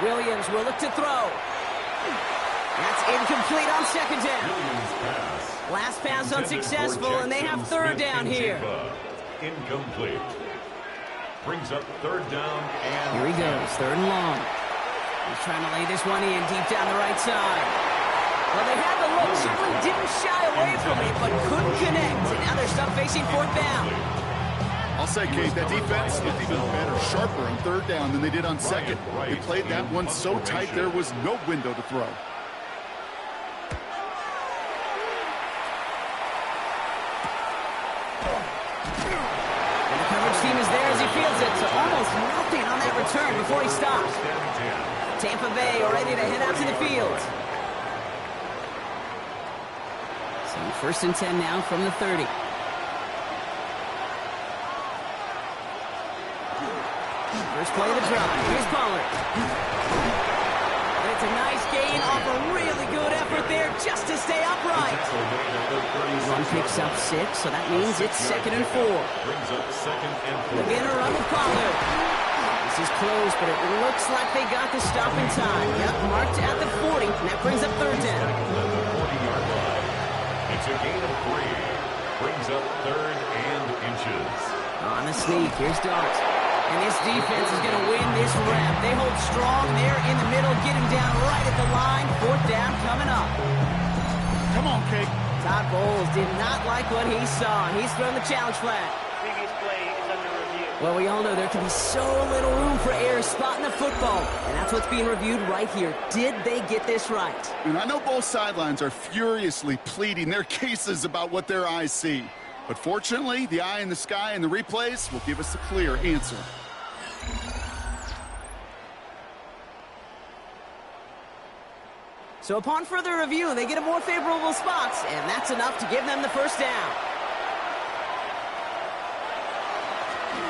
Williams will look to throw. That's incomplete on second down. Last pass unsuccessful, and they have third down here. Incomplete. Brings up third down, and here he goes, third and long. He's trying to lay this one in deep down the right side. Well, they had the look, certainly didn't shy away from it, but couldn't connect. And now they're stuck facing fourth down. I'll say, Kate, that defense looked even better, sharper on third down than they did on second. They played that one so tight there was no window to throw. Team is there as he fields it, so almost nothing on that return before he stops. Tampa Bay ready to head out to the field. So first and 10 now from the 30. First play of the drive. Here's Pollard. And it's a nice gain off a really good effort there just to stay upright. Run picks up 6, so that means it's second and 4. Again, a run with Pollard. This is close, but it looks like they got the stop in time. Yep, marked at the 40, and that brings up third down. It's a gain of 3. Brings up third and inches. On the sneak, here's Dart. And this defense is going to win this rep. They hold strong there in the middle, getting down right at the line. Fourth down coming up. Come on, Kate. Todd Bowles did not like what he saw. He's thrown the challenge flag. Previous play is under review. Well, we all know there can be so little room for error spotting the football. And that's what's being reviewed right here. Did they get this right? And I know both sidelines are furiously pleading their cases about what their eyes see. But fortunately, the eye in the sky and the replays will give us a clear answer. So upon further review, they get a more favorable spots, and that's enough to give them the first down.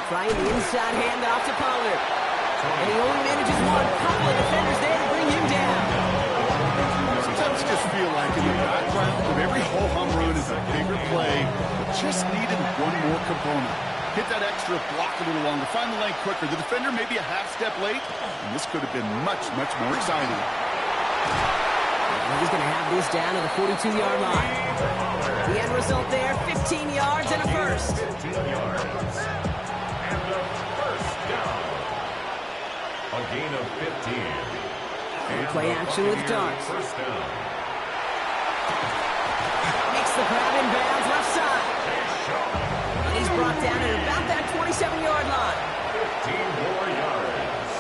Trying the inside handoff to Pollard. And he only manages one. Couple of defenders there to bring him down. Sometimes I just feel like in the background of every ho-hum run is a bigger play. Just needed one more component. Hit that extra block a little longer. Find the lane quicker. The defender maybe a half step late. And this could have been much, much more exciting. He's going to have this down to the 42-yard line. The end result there, 15 yards and a first. 15 yards. And a first down. A gain of 15. And play action with Dart. First down. Makes the grab in bounds left side. And he's brought down at about that 27-yard line. 15 more yards.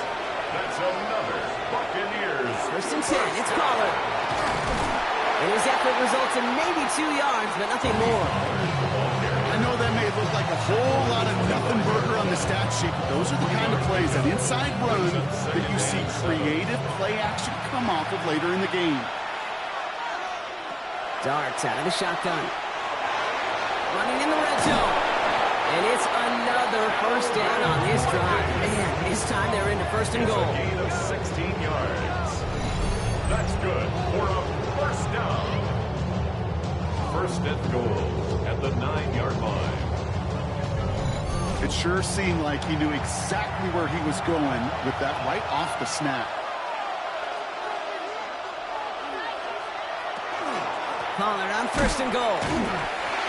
That's another Buccaneers. First and 10, it's Pollard. And his effort results in maybe 2 yards, but nothing more. I know that may look like a whole lot of nothing burger on the stat sheet, but those are the kind of plays, that inside run, that you see creative play action come off of later in the game. Darts out of the shotgun. Running in the red zone. And it's another first down on this drive. Man, this time they're into first and goal. Gain of 16 yards. That's good for a first down. First and goal at the 9-yard line. It sure seemed like he knew exactly where he was going with that right off the snap. Pollard on first and goal.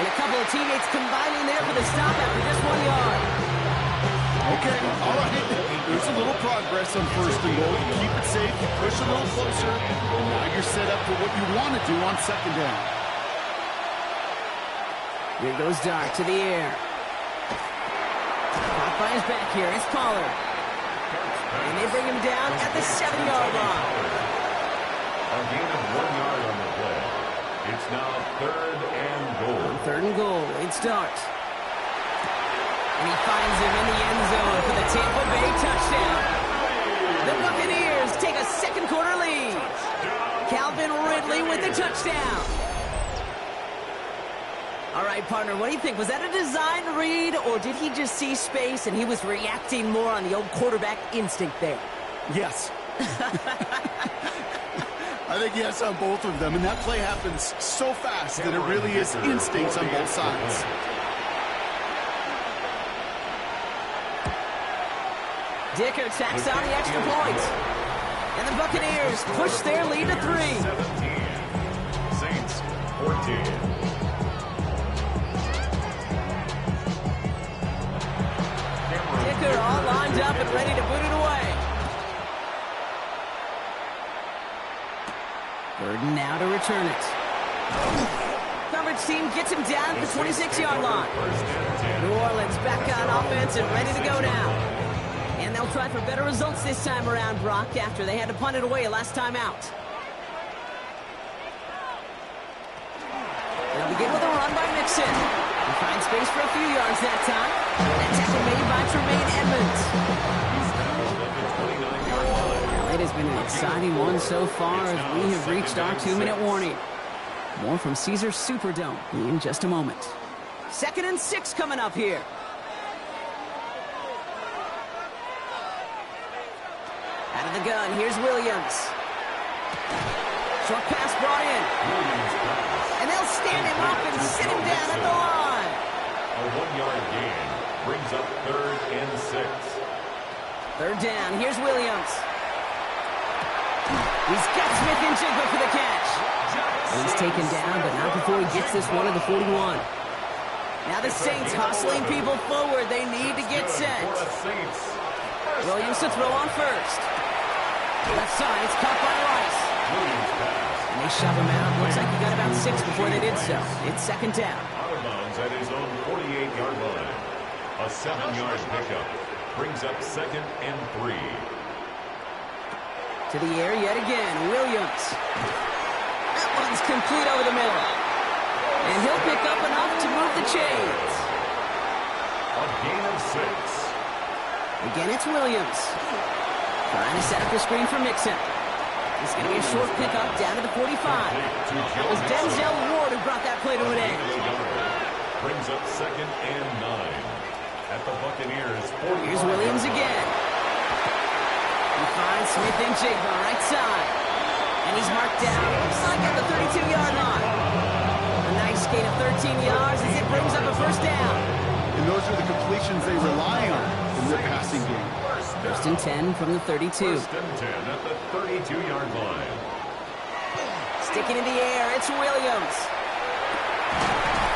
And a couple of teammates combining there for the stop after just 1 yard. Okay, all right. There's a little progress on first and goal. You keep it safe, you push a little closer, and now you're set up for what you want to do on second down. Here goes Dart to the air. Caught by his back here. It's Pollard. And they bring him down at the 7-yard line. A gain of 1 yard on the play. It's now third and goal. Third and goal. It's Dart. And he finds him in the end zone for the Tampa Bay touchdown. The Buccaneers take a second quarter lead. Calvin Ridley with the touchdown. All right, partner, what do you think? Was that a design read, or did he just see space and he was reacting more on the old quarterback instinct there? Yes. I think yes on both of them, and that play happens so fast that it really is instincts on both sides. Dicker tacks on the extra point. And the Buccaneers push their lead to 3. 17. Saints 14. Dicker all lined up and ready to boot it away. Burden now to return it. Coverage team gets him down at the 26-yard line. New Orleans back on offense and ready to go now. And they'll try for better results this time around, Brock, after they had to punt it away last time out. They'll begin with a run by Mixon. He finds space for a few yards that time. That tackle made by Tremaine Edmonds. Well, it has been an exciting one so far as we have reached our 2-minute warning. More from Caesars Superdome in just a moment. 2nd and 6 coming up here. Out of the gun, here's Williams. Short pass brought in. And they'll stand him up and sit him down at the line. A 1-yard gain brings up 3rd and 6. 3rd down, here's Williams. He's got Smith and Jigba for the catch. He's taken down, but not before he gets this one at the 41. Now the Saints hustling people forward. They need to get set. Williams to throw on first. Left side, it's caught by Rice. And they shove him out. Looks like he got about 6 before they did so. It's 2nd down. Out of bounds at his own 48-yard line. A 7-yard pickup brings up 2nd and 3. To the air yet again, Williams. That one's complete over the middle. And he'll pick up enough to move the chains. A gain of 6. Again, it's Williams. Trying to set up the screen for Mixon. It's going to be a short pickup down to the 45. It was Denzel Ward who brought that play to an end. Brings up 2nd and 9. At the Buccaneers 40. Here's Williams again. He finds Smith and Jigba right side. And he's marked down, looks like at the 32-yard line. A nice gain of 13 yards as it brings up a 1st down. And those are the completions they rely on in their passing game. 1st and 10 from the 32. 1st and 10 at the 32-yard line. Sticking in the air, it's Williams.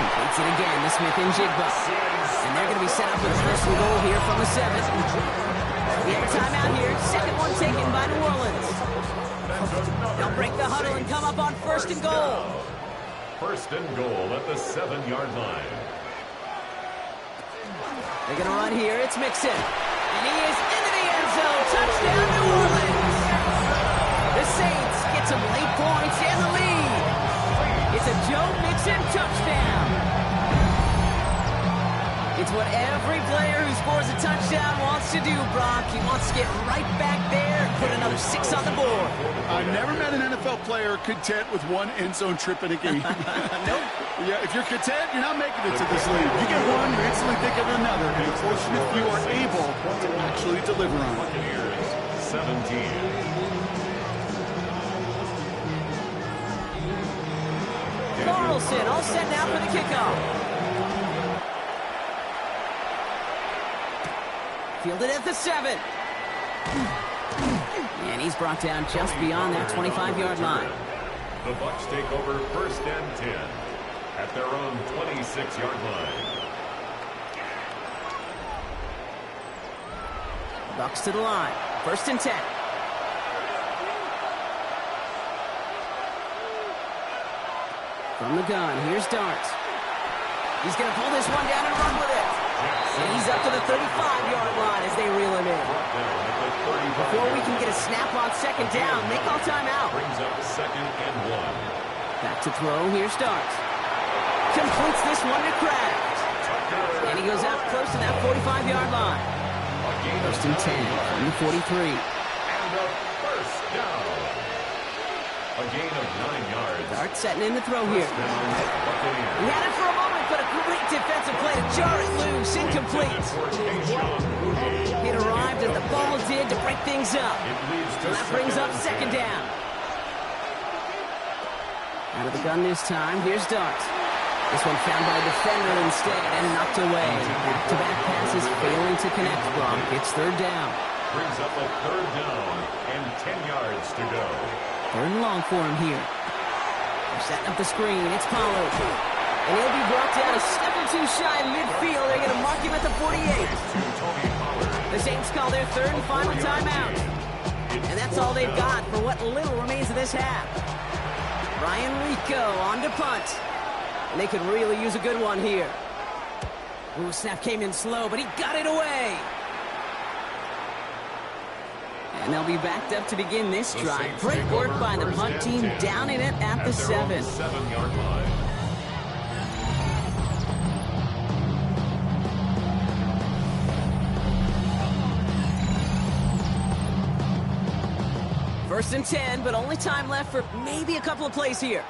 Completes it again to Smith and Jigba. And they're going to be set up with a 1st and goal here from the 7. We have a timeout here. 2nd one taken by New Orleans. They'll break the huddle and come up on 1st and goal. 1st and goal at the 7-yard line. They're going to run here. It's Mixon. And he is into the end zone. Touchdown, New Orleans. The Saints get some late points and the lead. It's a Joe Mixon touchdown. It's what every player who scores a touchdown wants to do, Brock. He wants to get right back there and put another 6 on the board. I've never met an NFL player content with one end zone trip in a game. Nope. Yeah, if you're content, you're not making it to this league. You get one, you instantly think of another. And it's fortunate if you are able to actually deliver on it. Buccaneers 17. Carlson all set now for the kickoff. Fielded at the 7. And he's brought down just beyond that 25-yard line. The Bucs take over 1st and 10 at their own 26-yard line. Bucs to the line. 1st and 10. From the gun, here's Dart. He's going to pull this one down and run with it. And he's up to the 35-yard line as they reel him in. Before we can get a snap on 2nd down, they call timeout. Brings up 2nd and 1. Back to throw, here's Dart. Completes this one to Kraft. And he goes out close to that 45-yard line. 1st and 10 from the 43. And a 1st down. A gain of 9 yards. Dart setting in the throw here. He had it for a moment, but a great defensive play to jar it loose. Incomplete. It arrived as the ball did to break things up. So that brings up 2nd down. Out of the gun this time, here's Dart. This one found by a defender instead and knocked away. Back-to-back passes failing to connect, Brock. It's 3rd down. brings up a 3rd down and 10 yards to go. 3rd and long for him here. They're setting up the screen. It's Pollard. And he'll be brought down a step or two shy in midfield. They're going to mark him at the 48. The Saints call their 3rd and final timeout. And that's all they've got for what little remains of this half. Ryan Rico on to punt. And they could really use a good one here. Ooh, snap came in slow, but he got it away. And they'll be backed up to begin this drive. Great work by the punt team, down in it at the 7. 7-yard line. First and 10, but only time left for maybe a couple of plays here.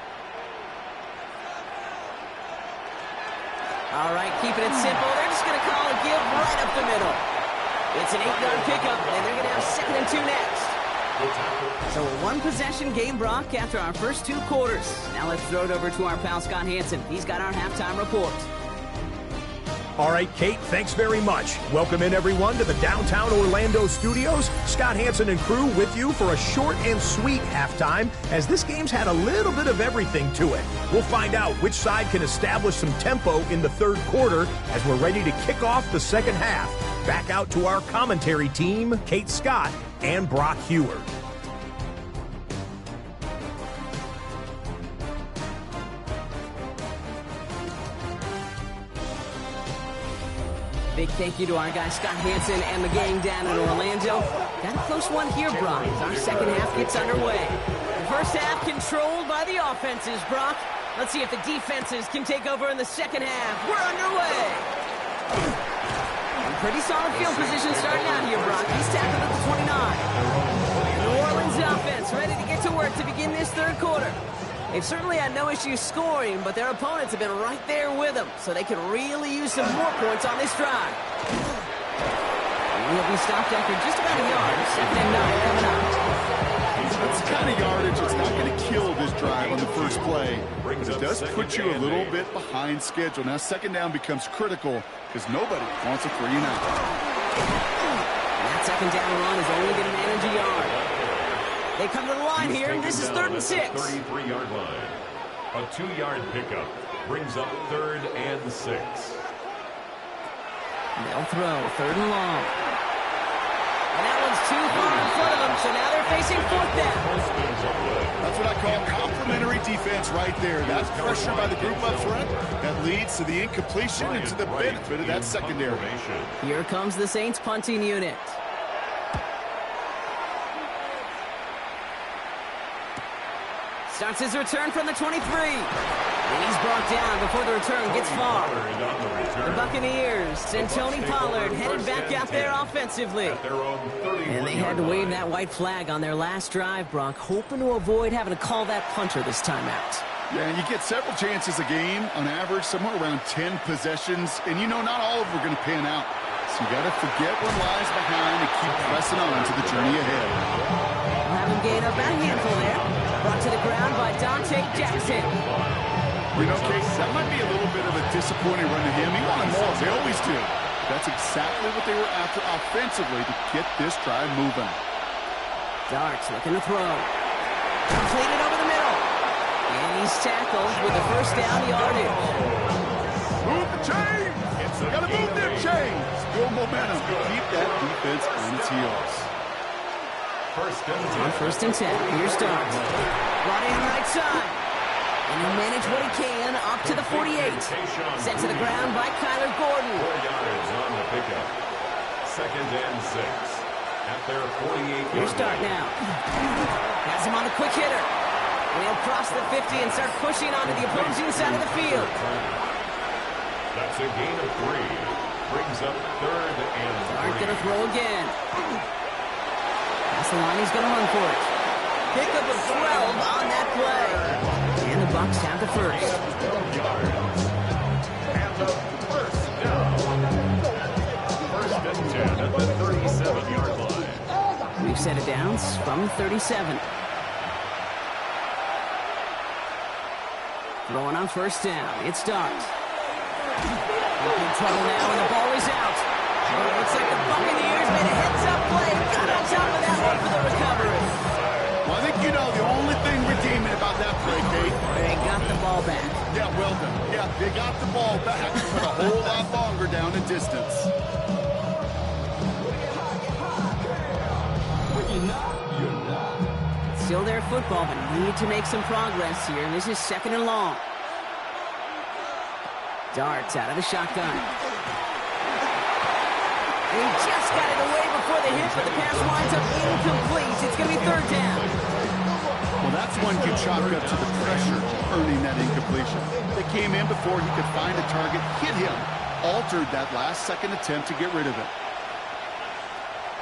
All right, keeping it simple. They're just going to call a give right up the middle. It's an 8-yard pickup, and they're going to have 2nd and 2 next. So a 1-possession game, Brock, after our first 2 quarters. Now let's throw it over to our pal Scott Hansen. He's got our halftime report. All right, Kate, thanks very much. Welcome in, everyone, to the downtown Orlando studios. Scott Hansen and crew with you for a short and sweet halftime, as this game's had a little bit of everything to it. We'll find out which side can establish some tempo in the 3rd quarter as we're ready to kick off the 2nd half. Back out to our commentary team, Kate Scott and Brock Heward. Big thank you to our guy Scott Hansen and the gang down in Orlando. Got a close one here, Brock, as our 2nd half gets underway. The first half controlled by the offenses, Brock. Let's see if the defenses can take over in the 2nd half. We're underway. Pretty solid field position starting out here, Brock. He's tackled at the 29. New Orleans offense ready to get to work to begin this 3rd quarter. They've certainly had no issues scoring, but their opponents have been right there with them, so they could really use some more points on this drive. He'll be stopped after just about a yard. 2nd and 9 coming up. That's the kind of yardage that's not going to kill this drive on the first play, but it does put you a little bit behind schedule. Now 2nd down becomes critical because nobody wants a 3 and out. That 2nd down run is only going to manage a yard. They come to the line here, and this is 3rd and 6. 33-yard line. A 2-yard pickup brings up 3rd and 6. They'll throw 3rd and long. And that one's too far in front of them, so now they're facing 4th down. That's what I call complimentary defense right there. That's pressure by the group up front that leads to the incompletion and to the benefit of that secondary. Here comes the Saints punting unit. Starts his return from the 23. And he's brought down before the return gets far. The Buccaneers and Tony Pollard headed back out there offensively. And they had to wave that white flag on their last drive, Brock, hoping to avoid having to call that punter this time out. Yeah, and you get several chances a game, on average, somewhere around 10 possessions. And you know not all of them are going to pan out. So you got to forget what lies behind and keep pressing on to the journey ahead. We'll have him gain up about a handful there. Brought to the ground by Dante Jackson. You know, Case, that might be a little bit of a disappointing run to him. He wanted more. They always do. That's exactly what they were after offensively to get this drive moving. Darts looking to throw. Completed over the middle. And he's tackled with the 1st down yardage. Move the chains! Gotta move them chains! Build momentum. Keep that defense on its heels. On 1st and 10, here's Darts. Brought in right side. And he'll manage what he can up to the 48. Sent to the ground by Kyler Gordon. 4 yards on the pickup. 2nd and 6. At their 48. Here's Dart now. Has him on a quick hitter. And he'll cross the 50 and start pushing onto the opposing side of the field. That's a gain of 3. Brings up 3rd and 3. Dart gonna throw again. That's the line, he's going to run for it. Pickup of 12 on that play. And the Bucs have the 1st. 12 yards. And the 1st down. 1st and 10 at the 37-yard line. We've set it down from 37. Throwing on 1st down. It starts. In trouble now, and the ball is out. It looks like the Buccaneers made a heads-up play. They got the ball back, but a whole lot longer down in distance. Still their football, but need to make some progress here. This is 2nd and long. Darts out of the shotgun. And he just got it away before the hit, but the pass winds up incomplete. It's going to be 3rd down. Well, that's one you chalk up to the pressure earning that incompletion. They came in before he could find a target, hit him, altered that last-second attempt to get rid of it.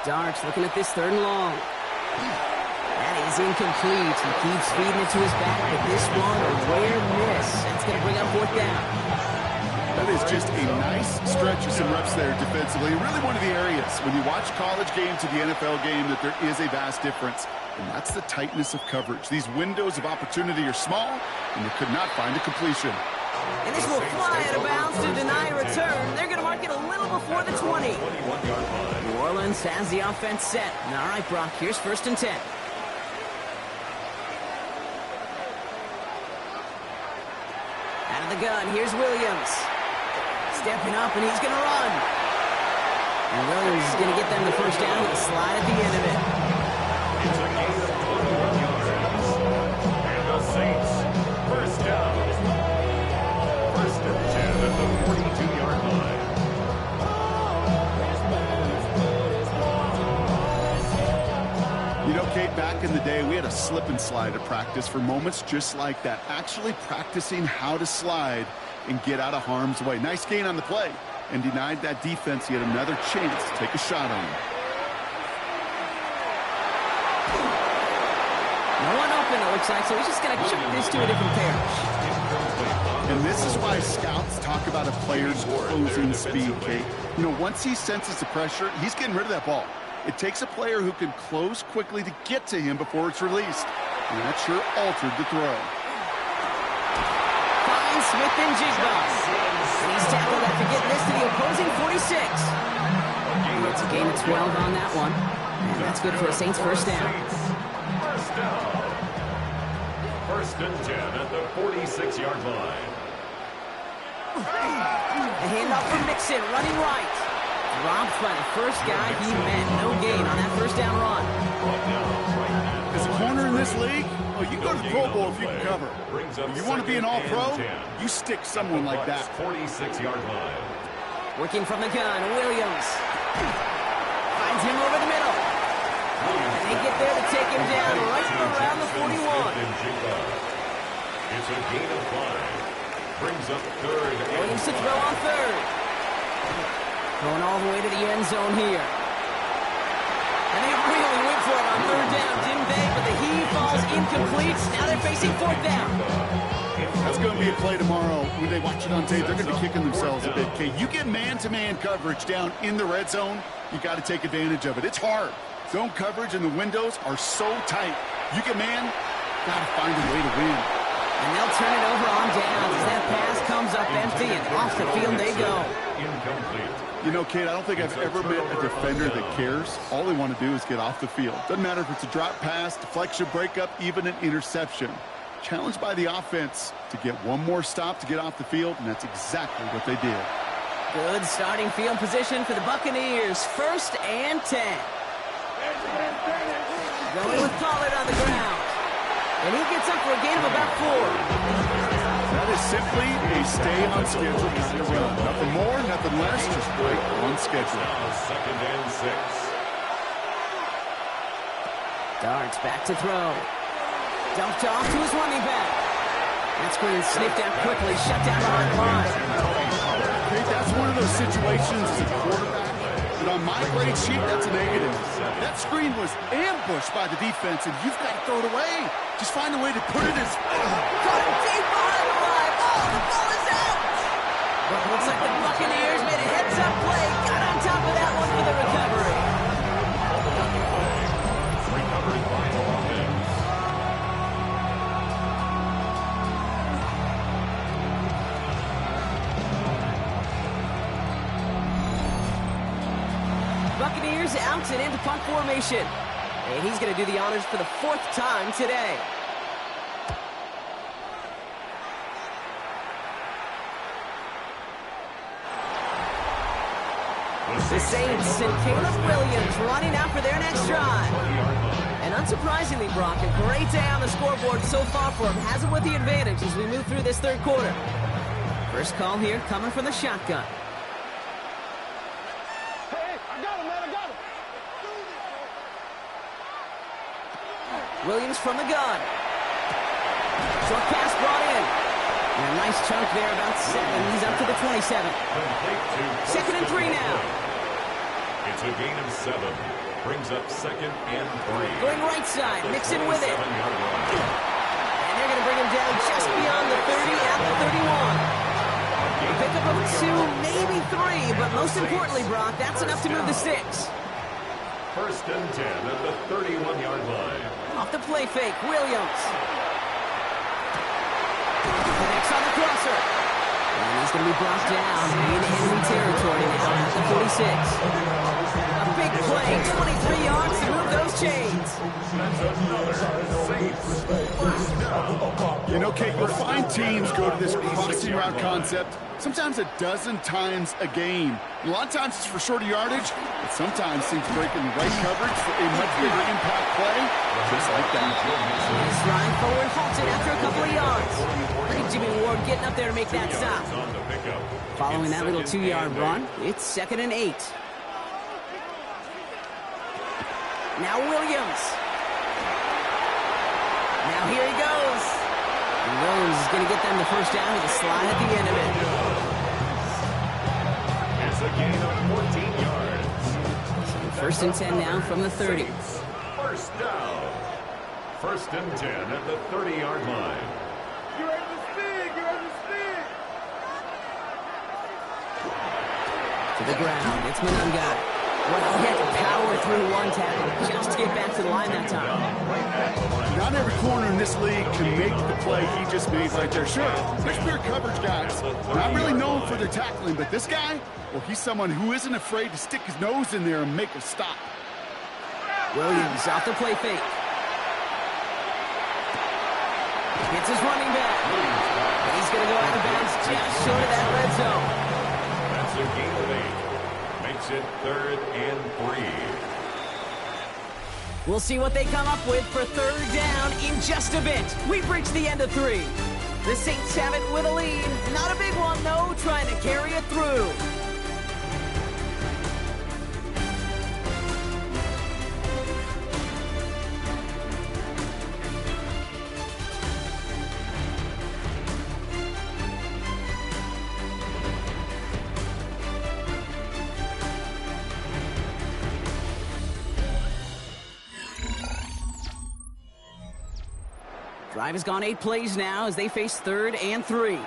Darts looking at this 3rd and long. That is incomplete. He keeps feeding it to his back, but this one, a rare miss. That's going to bring up 4th down. That is just a nice stretch of some reps there defensively. Really one of the areas when you watch college game to the NFL game that there is a vast difference. And that's the tightness of coverage. These windows of opportunity are small, and they could not find a completion. And this will fly out of bounds to deny a return. They're going to mark it a little before the 20. New Orleans has the offense set. All right, Brock, here's 1st and 10. Out of the gun, here's Williams. Stepping up, and he's going to run. And Williams is going to get them the 1st down with a slide at the end of it. It's a gain of 21 yards. And the Saints, 1st down. 1st and 10 at the 42-yard line. You know, Kate, back in the day, we had a slip and slide at practice for moments just like that. Actually practicing how to slide and get out of harm's way. Nice gain on the play, and denied that defense yet another chance to take a shot on him. No one open, it looks like, so he's just going to chuck this to a different pair. And this is why scouts talk about a player's closing speed, Kate. You know, once he senses the pressure, he's getting rid of that ball. It takes a player who can close quickly to get to him before it's released. And that sure altered the throw. Smith and Jigba. He's tackled after getting this to the opposing 46. And it's a gain of 12 on that one. And that's good for a Saints 1st down. 1st down. 1st and 10 at the 46-yard line. A handoff from Mixon, running right. Dropped by the first guy he met. No gain on that 1st down run. As a corner in this league, well, you go to the Pro Bowl if you can cover. If you want to be an all-pro, you stick someone like that. 46-yard line. Working from the gun, Williams. Finds him over the middle. And they get there to take him down right around the 41. It's a gain of 5. Brings up 3rd. Williams to throw on 3rd. Going all the way to the end zone here. And they really went for it on 3rd down, didn't they? But the heave falls incomplete. Now they're facing 4th down. That's going to be a play tomorrow. When they watch it on tape, they're going to be kicking themselves a bit. Okay, you get man-to-man coverage down in the red zone, you got to take advantage of it. It's hard. Zone coverage and the windows are so tight. You get man, got to find a way to win. And they'll turn it over on downs as that pass comes up empty, and off the field they go. Incomplete. You know, Kate, I don't think I've ever met a defender that cares. All they want to do is get off the field. Doesn't matter if it's a drop pass, deflection, breakup, even an interception. Challenged by the offense to get one more stop to get off the field, and that's exactly what they did. Good starting field position for the Buccaneers. 1st and 10. Going with Pollard on the ground. And he gets up for a gain of about 4. That is simply a stay-on-schedule kind of run. Nothing more, nothing less, just right on schedule. 2nd and 6. Darts back to throw. Dumped off to his running back. That screen sniffed out quickly, shut down behind the line. Okay, that's one of those situations as a quarterback that on my grade sheet, that's a negative. That screen was ambushed by the defense, and you've got to throw it away. Just find a way to put it as... Caught him deep behind the line. Oh, the ball is out. But it looks like the Buccaneers made a heads-up play. Got on top of that one for the recovery. Recovered by the offense. Buccaneers out and into punt formation. And he's going to do the honors for the 4th time today. The Saints and Caleb Williams running out for their next drive. And unsurprisingly, Brock, a great day on the scoreboard so far for him. Has it with the advantage as we move through this third quarter. First call here coming from the shotgun. Hey, I got him, man, I got him. Williams from the gun. Short pass brought in. And a nice chunk there, about 7. He's up to the 27. Second and 3 now. It's a gain of 7. Brings up second and 3. Going right side, mixing with it. 7-yard line. And they're going to bring him down just beyond the 30 at the 31. A pickup of 2, maybe 3, but most importantly, Brock, that's enough to move the sticks. First and 10 at the 31-yard line. Off the play fake, Williams. Connects on the crosser. And he's going to be brought down in enemy territory now at the 46. A big play, 23 yards to move those chains. That's another Saints first down. You know, Kate, you'll find teams go to this crossing route concept sometimes a dozen times a game. A lot of times it's for shorter yardage, but sometimes teams break in the right coverage for a much bigger impact play, just like that. He's running forward, halted after a couple of yards. Look at Jimmy Ward getting up there to make that stop. On the pickup. Following It's that little second 2-yard and run, it's second and 8. Now Williams. Now here he goes. And Williams is going to get them the first down with a slide at the end of it. It's a gain of 14 yards. First and 10 now from the 30. First down. First and 10 at the 30-yard line. You ready to spin? You ready to spin? To the ground, it's Monunga. Well, he had to power through one tackle just to get back to the line that time. Not every corner in this league can make the play he just made right there. Sure, there's pure coverage guys. Not really known for their tackling, but this guy, well, he's someone who isn't afraid to stick his nose in there and make a stop. Williams off the play fake. It's his running back. He's going to go out of bounds just short of that red zone. That's a gain of 8. Makes it third and 3. We'll see what they come up with for third down in just a bit. We've reached the end of 3. The Saints have it with a lead. Not a big one, though, trying to carry it through. Drive has gone 8 plays now as they face third and 3. Williams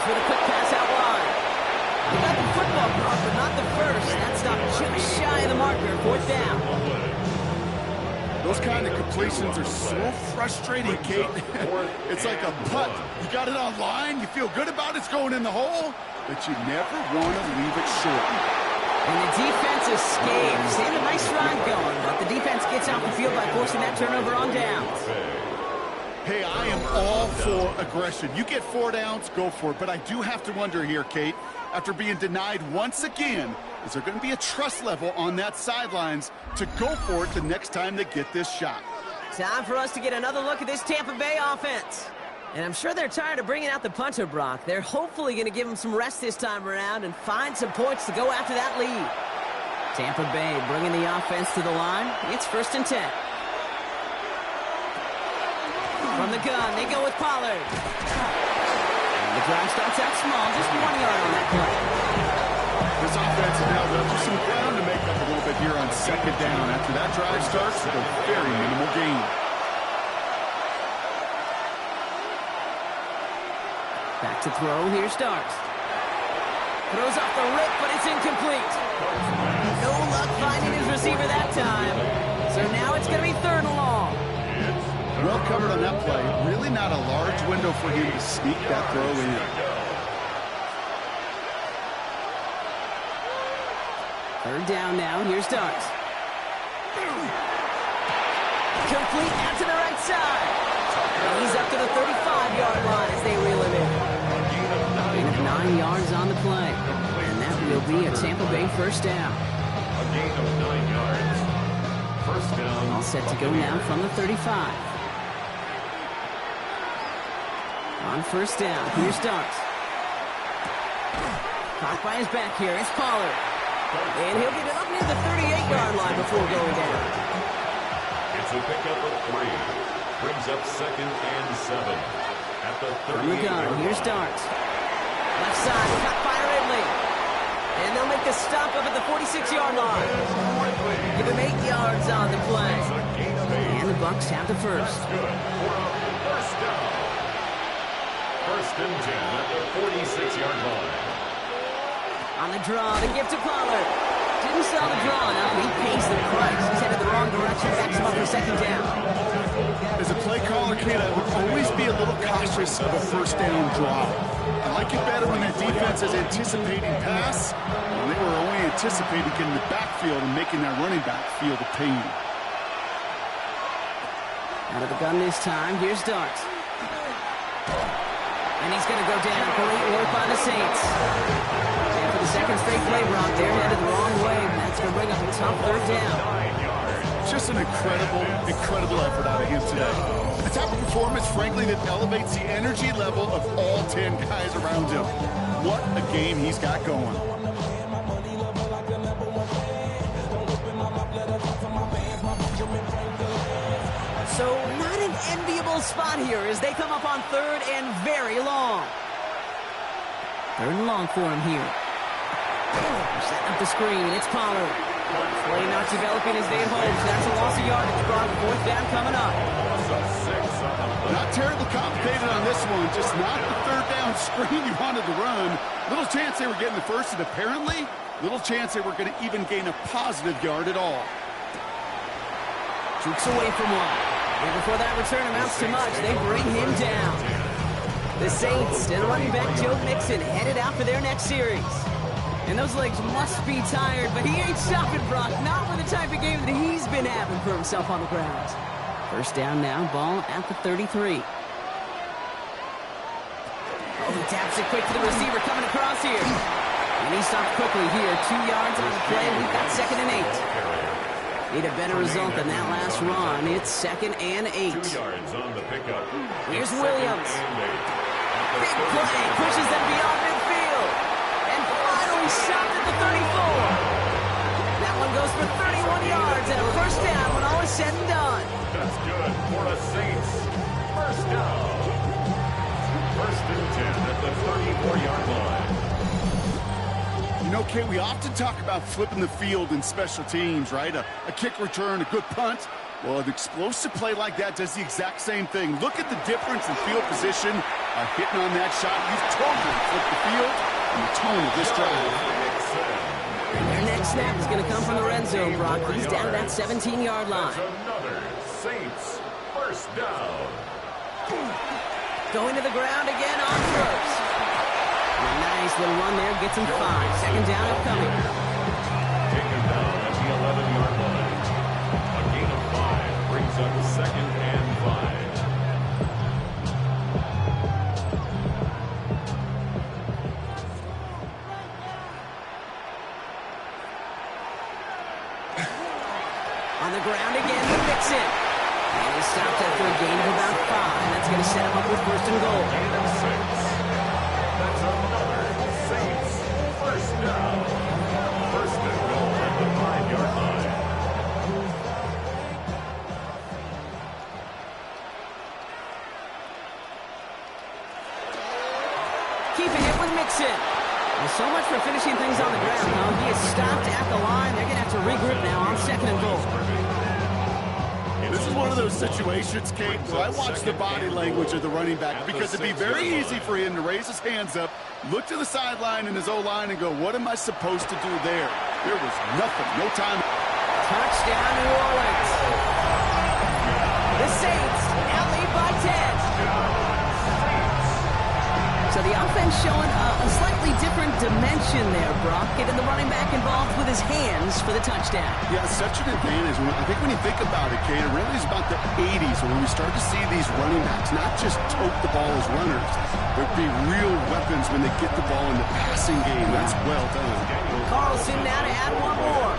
with a quick pass out wide. He got the football caught, but not the first. That stopped just shy of the marker. Fourth down. Those kind of completions are so frustrating, Kate. It's like a putt. You got it on line, you feel good about it's going in the hole, but you never want to leave it short. And the defense escapes. They have a nice run going, but the defense gets off the field by forcing that turnover on downs. Hey, I am all for aggression. You get 4 downs, go for it. But I do have to wonder here, Kate, after being denied once again, is there going to be a trust level on that sidelines to go for it the next time they get this shot? Time for us to get another look at this Tampa Bay offense. And I'm sure they're tired of bringing out the punter, Brock. They're hopefully going to give him some rest this time around and find some points to go after that lead. Tampa Bay bringing the offense to the line. It's first and 10. From the gun, they go with Pollard. And the drive starts out small, just 1 yard on that play. This offense is now left with some ground to make up a little bit here on second down. After that drive starts with a very minimal gain. Back to throw, here Starks. Throws off the rip, but it's incomplete. No luck finding his receiver that time. So now it's going to be third and long. Well covered on that play. Really not a large window for him to sneak that throw in. Third down now, here Starks. Complete out to the right side. And he's up to the 35 35-yard line as they reel him in. Gain of 9 yards on the play. And that will be a Tampa Bay first down. A gain of 9 yards. First down. All set to go now from the 35. On first down, here's Starks. Caught by his back here, it's Pollard. And he'll get it up near the 38-yard line before going down. It's a pickup of 3. Brings up 2nd and 7. At the 38. From the gun, here's Starks. Left side, caught by Ridley. And they'll make the stop up at the 46-yard line. Give him 8 yards on the play. And the Bucs have the first. Good for a first down. First and 10 at the 46-yard line. On the draw, the gift to Pollard. Didn't sell the draw enough, but he pays the price. He's headed the wrong direction, backs him up for second down. As a play caller, Kate, I would always be a little cautious of a first down draw. I like it better when that defense is anticipating pass, and they were only anticipating getting the backfield and making that running back feel the pain. Out of the gun this time, here's Starks. And he's going to go down. Great work by the Saints. And for the second straight play, Brock, they're headed the wrong way. That's going to bring up a tough third down. Just an incredible effort out of him today. A type of performance, frankly, that elevates the energy level of all 10 guys around him. What a game he's got going. So not an enviable spot here as they come up on third and very long. Third and long for him here. Setting up the screen. It's Pollard. Play not developing as Dave hopes. That's a loss of yardage. Brock, fourth down coming up. Not terribly complicated on this one. Just not the third down screen you wanted to run. Little chance they were getting the first, and apparently little chance they were going to even gain a positive yard at all. Jukes away from one. And before that return amounts to much, they bring him down. The Saints and running back Joe Mixon headed out for their next series. And those legs must be tired, but he ain't stopping, Brock. Not with the type of game that he's been having for himself on the ground. First down now, ball at the 33. Oh, he taps it quick to the receiver coming across here. And he stopped quickly here. 2 yards on the play. We've got 2nd and 8. Need a better result than that last run. It's 2nd and 8. 2 yards on the pickup. Here's Williams. Big play. Pushes them beyond midfield. And finally stopped at the 34. That one goes for 31 yards and a first down when all is said and done. That's good for the Saints. First down. First and 10 at the 34-yard line. You know, Kate, we often talk about flipping the field in special teams, right? A kick return, a good punt. Well, an explosive play like that does the exact same thing. Look at the difference in field position. Hitting on that shot, you've totally flipped the field and the tone of this drive. And their next snap is going to come from the red zone, Brock. He's down at that 17-yard line. Another Saints first down. Going to the ground again on first. And a nice little run there gets him 5. Second down upcoming. Taken down at the 11-yard line. A gain of 5 brings up 2nd and 5. On the ground again with Mixon. And he stopped after a gain of about 5. That's going to set him up with first and goal. Gain of 6. That's another Saints first down. First and goal at the 5-yard line. Keeping it with Mixon. Well, so much for finishing things on the ground, though. He is stopped at the line. They're going to have to regroup now on second and goal. This is one of those situations, Kate, where I watch the body language of the running back because it'd be very easy for him to raise his hands up, look to the sideline in his O-line and go, what am I supposed to do there? There was nothing, no time. Touchdown, New Orleans. The Saints now lead by 10. So the offense showing a slightly different dimension combination there, Brock, getting the running back involved with his hands for the touchdown. Yeah, such an advantage. I think when you think about it, Kate, it really is about the 80s when we start to see these running backs not just tote the ball as runners, but be real weapons when they get the ball in the passing game. That's well done. Carlson now to add one more.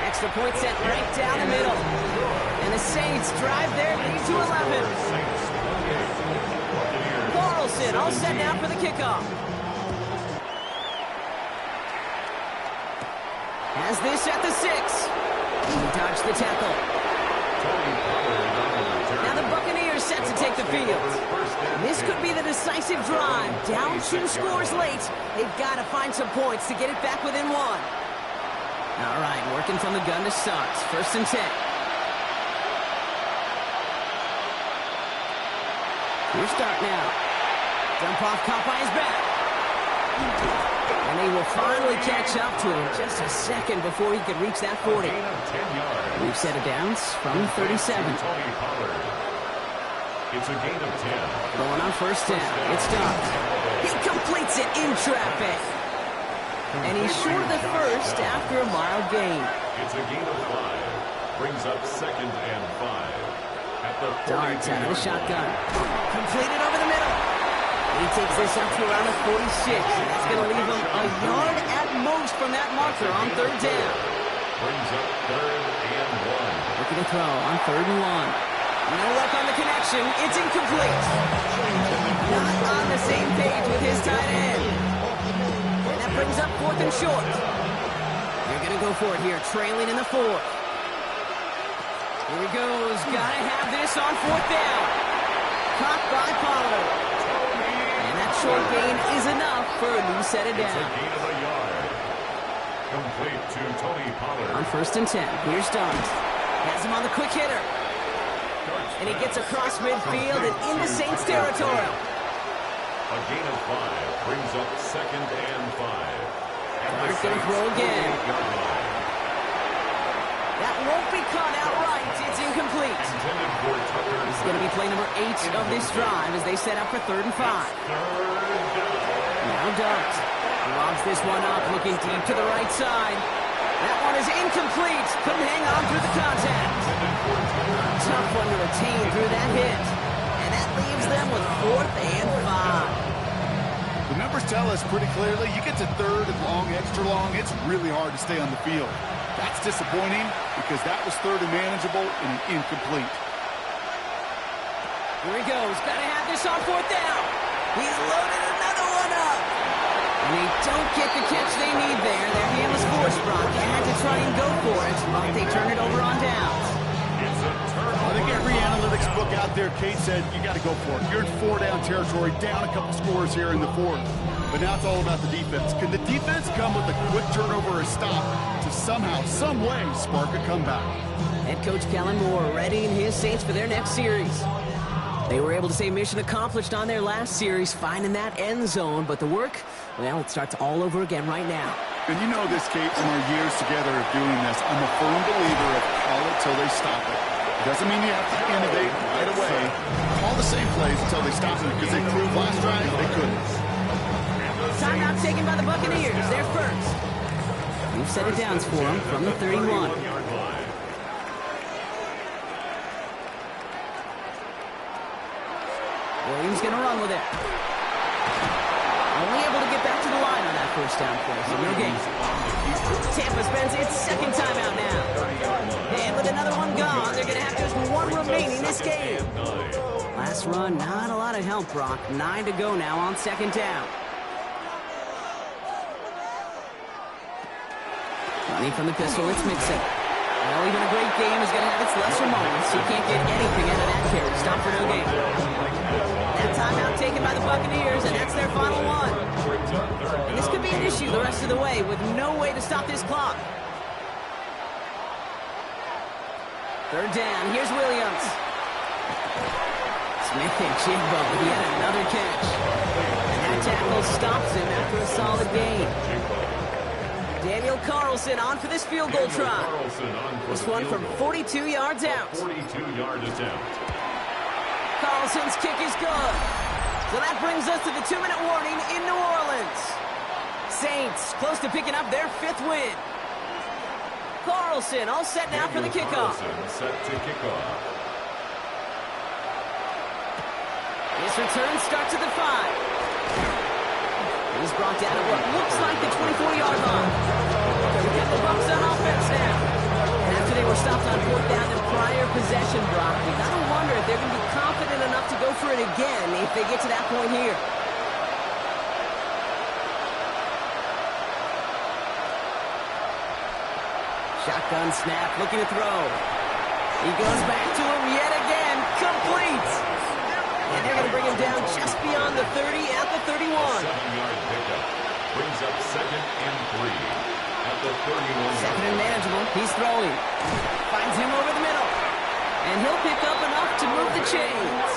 Extra point set right down the middle. And the Saints drive their lead to 11. Carlson all set now for the kickoff. Has this at the 6. He dodged the tackle. Now the Buccaneers set to take the field. This could be the decisive drive. Down 2 scores late. They've got to find some points to get it back within 1. All right, working from the gun to start. 1st and 10. Here's start now. Dump off caught by his back. And they will finally catch up to him just a second before he could reach that 40. We've set it downs from 37. It's a gain of 10. Going on 1st down. It's Dobbs. He completes it in traffic. And he's short of the first after a mild gain. It's a gain of 5. Brings up 2nd and 5. At the Darts out of the shotgun. Completed over the middle. He takes this up to around the 46. That's going to leave him a yard at most from that marker on 3rd down. Brings up 3rd and 1. Looking to throw on 3rd and 1. No luck on the connection. It's incomplete. Not on the same page with his tight end. And that brings up 4th and short. They're going to go for it here, trailing in the 4th. Here he goes. Got to have this on 4th down. Caught by Pollard. And that short gain is enough for a new set it It's a down. gain of a yard. Complete to Tony Pollard. On 1st and 10, here's Dobbs. Has him on the quick hitter. And he gets across midfield and into Saints territory. A gain of 5 brings up 2nd and 5. Dart's going to throw again. That won't be caught outright. It's incomplete. Intended for Tucker. This is going to be play number 8 of this drive as they set up for 3rd and 5. Now Dart lobs this one up, looking deep to the right side. That one is incomplete. Couldn't hang on through the contact. Tough one to retain through that hit. And that leaves them with 4th and 5. The numbers tell us pretty clearly, you get to 3rd and long, extra long, it's really hard to stay on the field. That's disappointing because that was 3rd and manageable and an incomplete. Here he goes. Got to have this on 4th down. He's loaded another one up. And they don't get the catch they need there. Their hand was forced, Brock. They had to try and go for it, but they turn it over on downs. I think every analytics book out there, Kate said, you got to go for it. You're in 4-down territory, down a couple scores here in the 4th. But now it's all about the defense. Can the defense come with a quick turnover or stop to somehow, some way, spark a comeback? Head coach Kellen Moore readying his Saints for their next series. They were able to say mission accomplished on their last series, finding that end zone. But the work, well, it starts all over again right now. And you know this, Kate, from our years together of doing this, I'm a firm believer of call it till they stop it. Doesn't mean you have to innovate right away. Call the same plays until they stop it, because they proved last drive they couldn't. Timeout taken by the Buccaneers. They're first. We've set it downs for them from the 31. Williams going to run with it. Only able to get back to the line on that 1st down play, so no gain. Tampa spends its 2nd timeout now. And with another one gone, they're going to have just 1 remaining this game. Last run, not a lot of help, Brock. 9 to go now on 2nd down. Running from the pistol, it's Mixon. Well, even a great game is going to have its lesser moments. He can't get anything out of that carry. Stop for no gain. That timeout taken by the Buccaneers, and that's their final one. And this could be an issue the rest of the way with no way to stop this clock. 3rd down. Here's Williams. Smith and Jigbo. He had another catch. And that tackle stops him after a solid gain. Daniel Carlson on for this field goal try. This one from 42 yards out. 42-yard attempt. Carlson's kick is good. So that brings us to the 2-minute warning in New Orleans. Saints close to picking up their 5th win. Carlson all set now for the kickoff. Set to kick off. This return starts at the 5. He's brought down at what looks like the 24-yard line. We got the Bucs on offense now. And after they were stopped on 4th down in prior possession, Brock, you gotta wonder if they're gonna be confident enough to go for it again if they get to that point here. Shotgun snap, looking to throw. He goes back to him yet again, complete. And they're going to bring him down just beyond the 30 at the 31. 7-yard pickup brings up 2nd and 3 at the 31. Second and manageable. He's throwing. Finds him over the middle. And he'll pick up enough to move the chains.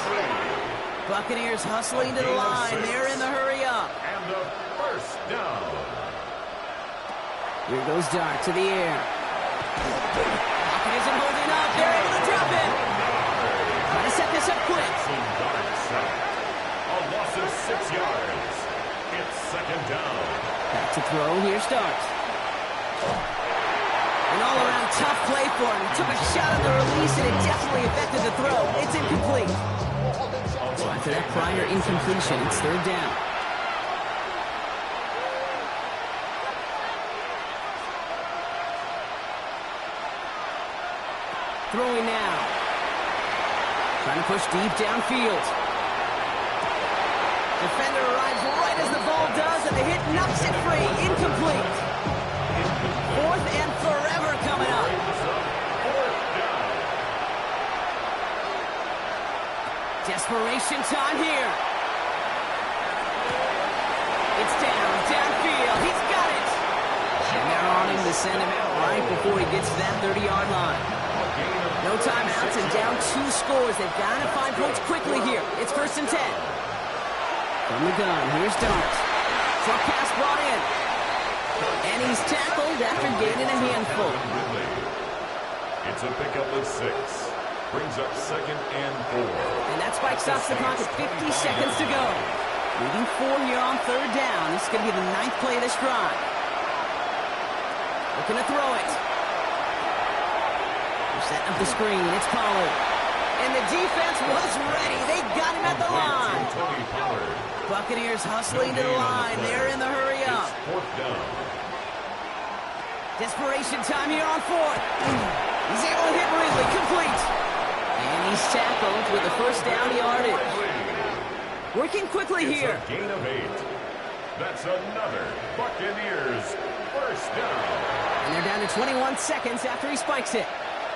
Buccaneers hustling to the line. They're in the hurry up. And the first down. Here goes Dart to the air. Pocket isn't holding up. They're able to drop it. Trying to set this up quick. A loss of 6 yards. It's 2nd down. Back to throw. Here's Dart. An all-around tough play for him. He took a shot on the release, and it definitely affected the throw. It's incomplete. So after that prior incompletion, it's 3rd down. Throwing now. Trying to push deep downfield. Defender arrives right as the ball does, and the hit knocks it free. Incomplete. 4th and forever coming up. Desperation time here. It's downfield. He's got it. And they're on him to send him out right before he gets to that 30-yard line. No timeouts and down 2 scores. They've got to find points quickly here. It's 1st and 10. From the gun, here's Dart. Short pass brought in. And he's tackled after gaining a handful. It's a pickup of 6. Brings up 2nd and 4. And that spike stops the clock at 50 seconds to go. Leading 4 here on 3rd down. This is going to be the 9th play of this drive. Looking to throw it. They're setting up the screen. It's Pollard. And the defense was ready. They got him at the line. Buccaneers hustling to the line. They're in the hurry up. 4th down. Desperation time here on 4th. He's able to hit Ridley. Complete. And he's tackled with a 1st down yardage. Working quickly here. It's a gain of 8. That's another Buccaneers 1st down. And they're down to 21 seconds after he spikes it.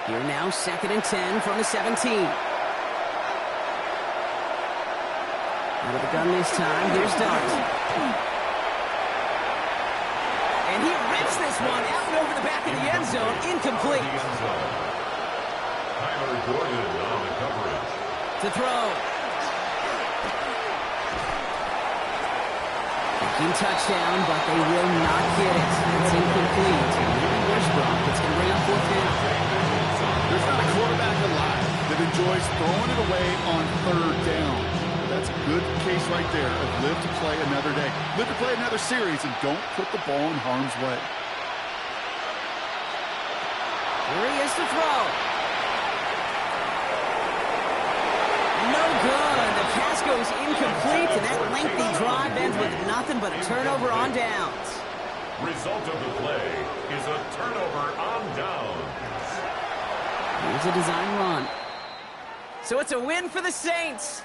Here now, 2nd and 10 from the 17. Out of the gun this time, here's Dart. And he rips this one out and over the back of the end zone. Incomplete. Tyler Gordon on the coverage. To throw. Thinking touchdown, but they will not get it. It's incomplete. Here's Brock. It's going to bring up 4th down. There's not a quarterback alive that enjoys throwing it away on 3rd down. That's a good case right there of live to play another day. Live to play another series and don't put the ball in harm's way. Here he is to throw. No good. The pass goes incomplete, and that lengthy drive ends with nothing but a turnover on downs. Result of the play is a turnover on downs. Here's a design run. So it's a win for the Saints.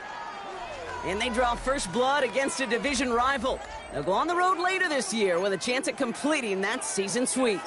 And they draw first blood against a division rival. They'll go on the road later this year with a chance at completing that season sweep.